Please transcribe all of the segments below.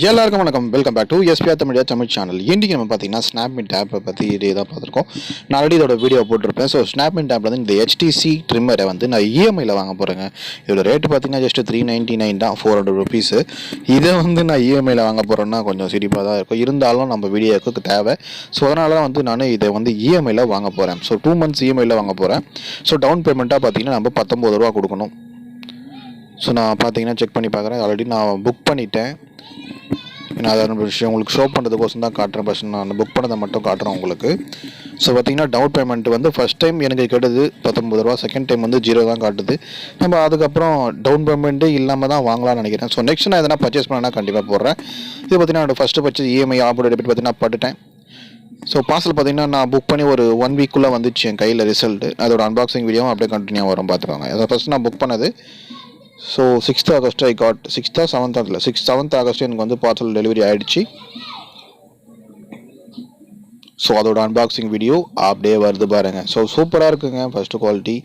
எல்லாருக்கும் வணக்கம். Welcome back to SPR Tamil channel. இன்றைக்கி நம்ம பார்த்தீங்கன்னா ஸ்னாப்மிண்ட் ஆப்பை பற்றி தான் பார்த்துருக்கோம். நான் ஆல்ரெடி இதோட வீடியோ போட்டிருப்பேன். ஸோ ஸ்னாப்மிண்ட் ஆப்பில் வந்து இந்த HTC ட்ரிம்மரை வந்து நான் இஎம்ஐயில் வாங்க போகிறேங்க. இதோட ரேட்டு பார்த்தீங்கன்னா ஜஸ்ட் 399 தான், 400 ருபீஸு. இதை வந்து நான் இஎம்ஐயில் வாங்க போகிறேன்னா கொஞ்சம் சிரிப்பாக தான் இருக்கும். இருந்தாலும் நம்ம வீடியோவுக்கு தேவை. ஸோ அதனால தான் வந்து நான் இதை வந்து இஎம்ஐயில் வாங்க போகிறேன். ஸோ 2 months இஎம்ஐயில் வாங்க போகிறேன். ஸோ டவுன் பேமெண்ட்டாக பார்த்தீங்கன்னா நம்ம 19 ரூபா கொடுக்கணும். ஸோ நான் பார்த்தீங்கன்னா செக் பண்ணி பார்க்குறேன். ஆல்ரெடி நான் புக் பண்ணிட்டேன். நான் அதை விஷயம் உங்களுக்கு ஷோ பண்ணுறதுக்கோசம் தான் காட்டுறேன். ஃபஸ்ட் நான் புக் பண்ணதை மட்டும் காட்டுறேன் உங்களுக்கு. ஸோ பார்த்தீங்கன்னா டவுன் பேமெண்ட் வந்து ஃபஸ்ட் டைம் எனக்கு கேட்டது 19 ரூபா, செகண்ட் டைம் வந்து 0 தான் காட்டுது. நம்ம அதுக்கப்புறம் டவுன் பேமெண்ட்டு இல்லாமல் தான் வாங்கலாம்னு நினைக்கிறேன். ஸோ நெக்ஸ்ட் நான் எதனா பர்ச்சேஸ் பண்ணேன்னா கண்டிப்பாக போடுறேன். இது பார்த்தீங்கன்னா என்னோட ஃபஸ்ட்டு பர்ச்சேஸ் இஎம்ஐ ஆப்போட டெபிட் பார்த்தீங்கன்னா பட்டுட்டேன். ஸோ பார்சல் பார்த்தீங்கன்னா நான் புக் பண்ணி ஒரு 1 வீக்குள்ளே வந்துச்சு என் கையில் ரிசல்ட்டு. அதோட அன்பாக்சிங் வீடியோவும் அப்படியே கண்டினியூ வரும், பார்த்துக்கோங்க. அதை ஃபஸ்ட் நான் புக் பண்ணது. So 6th August I got 6th 7th August எனக்கு வந்து பார்சல் டெலிவரி ஆகிடுச்சு. ஸோ அதோட அன்பாக்சிங் வீடியோ அப்படியே வருது பாருங்கள். ஸோ சூப்பராக இருக்குங்க, ஃபஸ்ட்டு குவாலிட்டி.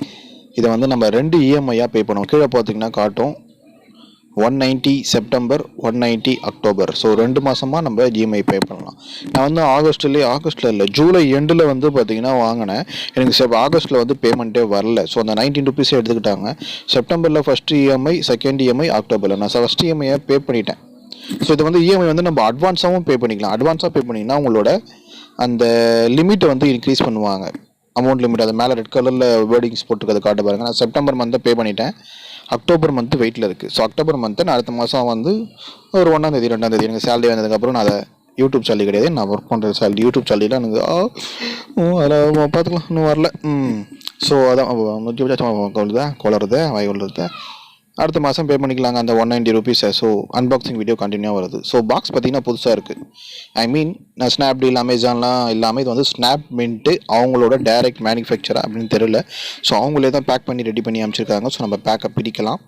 இதை வந்து நம்ம 2 இஎம்ஐயாக பே பண்ணுவோம். கீழே பார்த்தீங்கன்னா காட்டும் 190 செப்டம்பர், 190 அக்டோபர். ஸோ 2 மாதமாக நம்ம இஎம்ஐ பே பண்ணலாம். நான் வந்து ஆகஸ்ட்டில் இல்லை, ஜூலை எண்டில் வந்து பார்த்தீங்கன்னா வாங்கினேன். எனக்கு ஆகஸ்ட்டில் வந்து பேமெண்ட்டே வரல. ஸோ அந்த 19 ருபீஸே எடுத்துக்கிட்டாங்க. செப்டம்பரில் ஃபஸ்ட் இஎம்ஐ, செகண்ட் இஎம்ஐ, அக்டோபரில் நான் ஃபஸ்ட் இஎம்ஐயை பே பண்ணிட்டேன். ஸோ இது வந்து இஎம்ஐ வந்து நம்ம அட்வான்ஸாகவும் பே பண்ணிக்கலாம். அட்வான்ஸாக பே பண்ணிங்கன்னா உங்களோட அந்த லிமிட்டை வந்து இன்க்ரீஸ் பண்ணுவாங்க. அமௌண்ட் லிமிட் அது மேலே ரெட் கலரில் வேர்டிங்ஸ் போட்டுருக்கிறது காட்ட பாருங்கள். நான் செப்டம்பர் மந்த்தை பே பண்ணிட்டேன். அக்டோபர் மந்த்து வெயிட்டில் இருக்குது. ஸோ அக்டோபர் மந்த்து நான் அடுத்த மாதம் வந்து ஒரு 1ஆம் தேதி 2ஆம் தேதி எனக்கு சேலரி வந்ததுக்கப்புறம் நான் அதை யூடியூப் சேலரி கிடையாது, நான் ஒர்க் பண்ணுற சேலரி யூடியூப் சேலரியில் எனக்கு அதில் பார்த்துக்கலாம், இன்னும் வரல. ஸோ அதான் கொளருது வாய் கொள்ளுறது. அடுத்த மாதம் பே பண்ணிக்கலாங்க அந்த 190 ருபீஸை. ஸோ அன்பாக்சிங் வீடியோ கண்டினியூவாக வருது. ஸோ பாக்ஸ் பார்த்தீங்கன்னா புதுசாக இருக்குது. ஐ மீன் நான் ஸ்னாப்டீல், அமேசான்லாம் இல்லாமல் இது வந்து ஸ்னாப்மிண்ட்டு அவங்களோட டைரக்ட் மேனுஃபேக்சராக அப்படின்னு தெரியல. ஸோ அவங்களே தான் பேக் பண்ணி ரெடி பண்ணி அமைச்சிருக்காங்க. ஸோ நம்ம பேக்கை பிடிக்கலாம்,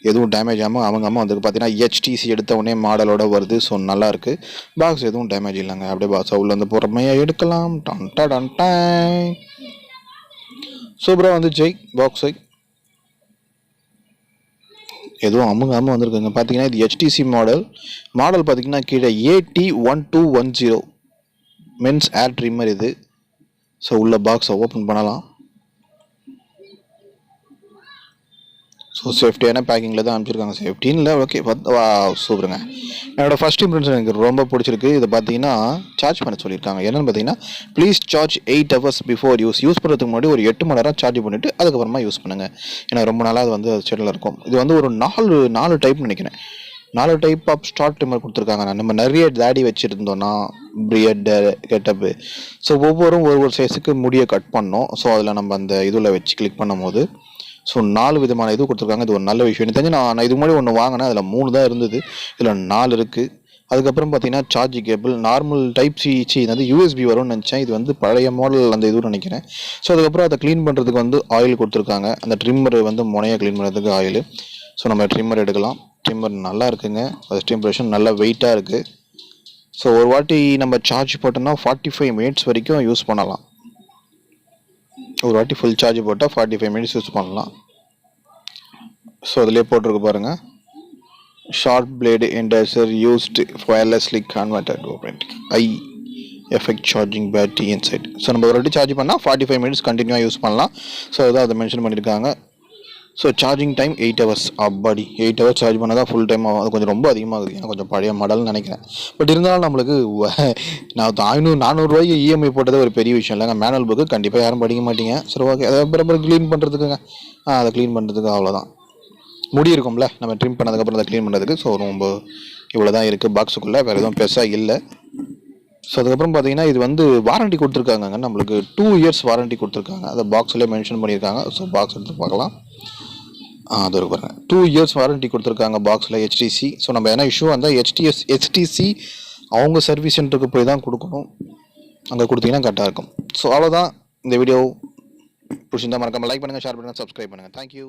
எதுவும் டேமேஜ் ஆகாமல். அவங்க வந்து பார்த்தீங்கன்னா HTC எடுத்த உடனே மாடலோட வருது. ஸோ நல்லாயிருக்கு. பாக்ஸ் எதுவும் டேமேஜ் இல்லைங்க. அப்படியே பாக்ஸ் உள்ள வந்து பொறுமையாக எடுக்கலாம். சூப்பராக வந்து பாக்ஸை எதுவும் அமுங்காமல் வந்திருக்குங்க. பார்த்தீங்கன்னா இது HTC மாடல் பார்த்தீங்கன்னா கீழே AT1210 மென்ஸ் ஏர் ட்ரிம்மர் இது. ஸோ உள்ள பாக்ஸை ஓப்பன் பண்ணலாம். ஸோ சேஃப்டியான பேக்கிங்கில் தான் அனுப்பிச்சிருக்காங்க. சேஃப்டின்னு இல்லை, ஓகே. சூப்பருங்க. என்னோட ஃபஸ்ட் இம்ப்ரெஷன் எனக்கு ரொம்ப பிடிச்சிருக்கு. இதை பார்த்தீங்கன்னா சார்ஜ் பண்ண சொல்லியிருக்காங்க. என்னென்னு பார்த்தீங்கன்னா please charge 8 hours before use பண்ணுறதுக்கு முன்னாடி ஒரு 8 மணி நேரம் சார்ஜ் பண்ணிவிட்டு அதுக்கப்புறமா யூஸ் பண்ணுங்கள். ஏன்னா ரொம்ப நாளாக அது வந்து செட்டில் இருக்கும். இது வந்து ஒரு 4 டைப் நினைக்கிறேன். 4 டைப் ஆஃப் ஸ்டார்ட் ட்ரிம்மர் கொடுத்துருக்காங்க. நம்ம நிறைய தாடி வச்சுருந்தோன்னா பிரியட் கெட்டப்பு, ஸோ ஒவ்வொரு சைஸுக்கு முடியை கட் பண்ணோம். ஸோ அதில் நம்ம அந்த இதில் வச்சு கிளிக் பண்ணும் போது ஸோ 4 விதமான இது கொடுத்துருக்காங்க. இது ஒரு நல்ல விஷயம். எனக்கு தெரிஞ்சு நான் இதுக்கு முன்னாடி ஒன்று வாங்கினேன், அதில் 3 தான் இருந்தது, இதில் 4 இருக்குது. அதுக்கப்புறம் பார்த்தீங்கன்னா charge cable normal type C வந்து USB வரும்னு நினச்சேன். இது வந்து பழைய மாடல் அந்த இதுன்னு நினைக்கிறேன். ஸோ அதுக்கப்புறம் அதை க்ளீன் பண்ணுறதுக்கு வந்து ஆயில் கொடுத்துருக்காங்க. அந்த ட்ரிம்மர் வந்து முனையை க்ளீன் பண்ணுறதுக்கு ஆயில். ஸோ நம்ம ட்ரிம்மர் எடுக்கலாம். ட்ரிம்மர் நல்லா இருக்குங்க. ஃபஸ்ட் இம்ப்ரெஷன் நல்லா வெயிட்டாக இருக்குது. ஸோ ஒரு வாட்டி நம்ம சார்ஜ் போட்டோம்னா 45 minutes வரைக்கும் யூஸ் பண்ணலாம். ஒரு வாட்டி ஃபுல் சார்ஜ் போட்டால் 45 minutes யூஸ் பண்ணலாம். ஸோ அதிலே போட்டிருக்கு பாருங்கள், short blade inducer used wirelessly converted I effect charging battery inside. So நம்ம ஒரு வாட்டி சார்ஜ் பண்ணால் 45 minutes கண்டினியூவாக யூஸ் பண்ணலாம். ஸோ அதான் அதை மென்ஷன் பண்ணியிருக்காங்க. So charging time 8 hours. அப்பாடி 8 hours சார்ஜ் பண்ணால் தான் ஃபுல் டைம் ஆகும். அது கொஞ்சம் ரொம்ப அதிகமாகுது, ஏன்னா கொஞ்சம் பழைய மாடல்னு நினைக்கிறேன். பட் இருந்தாலும் நம்மளுக்கு நான் 400 ரூபாய்க்கு இஎம்ஐ போட்டது ஒரு பெரிய விஷயம் இல்லைங்க. மேனுவல் புக்கு கண்டிப்பாக யாரும் படிக்க மாட்டீங்க. சரி, ஓகே. அதை அப்புறம் க்ளீன் பண்ணுறதுக்குங்க, அதை க்ளீன் பண்ணுறதுக்கு அவ்வளோதான். முடி இருக்கும்ல நம்ம ட்ரிம் பண்ணதுக்கப்புறம் அதை க்ளீன் பண்ணுறதுக்கு. ஸோ ரொம்ப இவ்வளோ தான் இருக்குது பாக்ஸுக்குள்ளே, வேறு எதுவும் பெருசாக இல்லை. ஸோ அதுக்கப்புறம் பார்த்தீங்கன்னா இது வந்து வாரண்ட்டி கொடுத்துருக்காங்க. நம்மளுக்கு 2 years வாரண்ட்டி கொடுத்துருக்காங்க. அதை பாக்ஸ்லேயே மென்ஷன் பண்ணியிருக்காங்க. ஸோ பாக்ஸ் எடுத்து பார்க்கலாம். அது ஒரு பாருங்கள், 2 years வாரண்ட்டி கொடுத்துருக்காங்க பாக்ஸில் HTC. ஸோ நம்ம என்ன இஷ்யூ வந்தால் HTC அவங்க சர்வீஸ் சென்டருக்கு போய் தான் கொடுக்கணும். அங்கே கொடுத்தீங்கன்னா கரெக்டாக இருக்கும். ஸோ அவ்வளோதான். இந்த வீடியோ பிடிச்சிருந்தா மறக்காமல் லைக் பண்ணுங்கள், ஷேர் பண்ணுங்கள், சப்ஸ்கிரைப் பண்ணுங்கள். தேங்க்யூ.